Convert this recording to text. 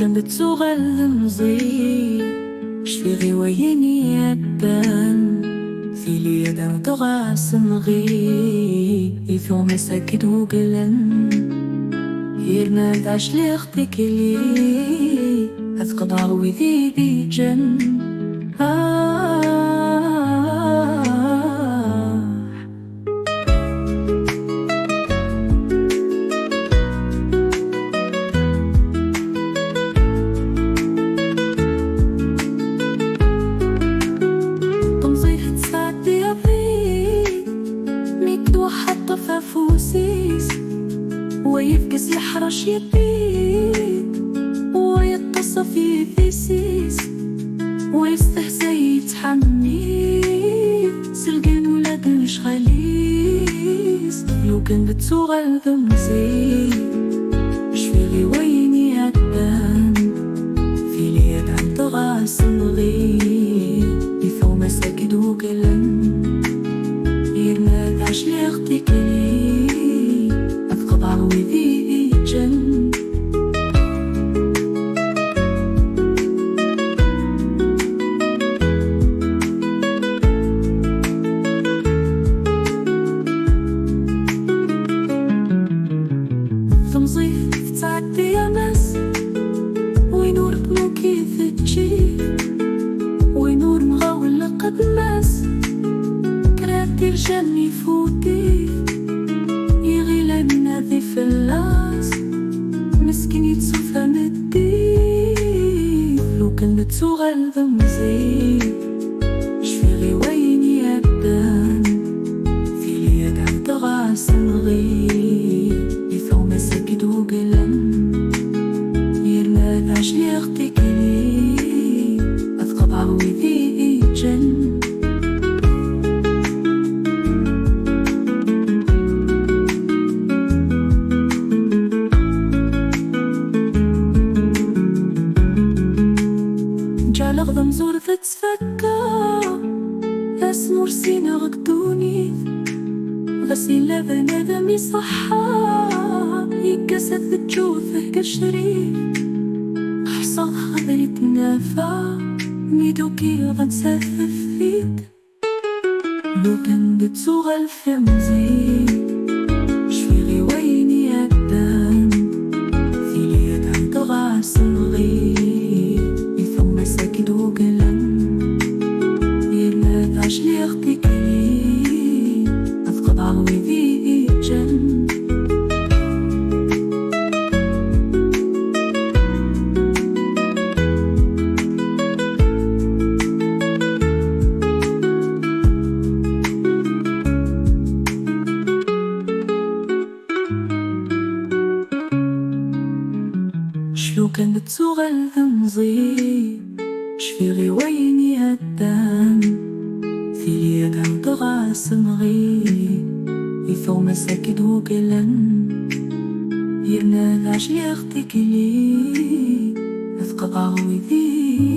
كنت صغير صغير شفيغي ويني يدان في ليدا تغاس نغي يثو مساكد وقلن يرنا داش لي اختك لي اثقض عوذي بي جن وحتى فافوسيس ويفقس يحرش يبيد ويتصف يفيسيس ويستهزى يتحني سلقان ولاد مش خليس لو كان بتسوغل ذمزي شفيغي ويني يدان في ليد عند غاس نغي يثو مساكد وقلن يرناداش لي اختك لي اثقض عوذي جن تمضيف تعدي يا ناس وينور بنوكي في الجيب وينور مغاول قد ناس الجن يفوتي يغيل منادي في اللاس مسكين يتصفى مدي لو كان تسوغل ذمزي شفيغي ويني يبدان في ليد عند غاس نغي يثو مساكد وقلن يرناداش لي اختك لي اثقض عوذي جن لغضم زور تتفكى اسمر سينا غدوني غسيلة بنادم يصحى يكسث تشوفه كشريف حصى خضري تنافى ميدوكي غنسافف فيك لو كان بتسوغل في مزي شفيغي ويني يدان في ليد عند غاس نغي مساكد وقلن يرناداش لي اختك لي اثقض عوذي جن شلو كانت صغل ذمزي شفيغي ويني يدان في ليد عند غاس نغي يثو مساكد وقلن يرناداش لي اختك لي اثقض عوذي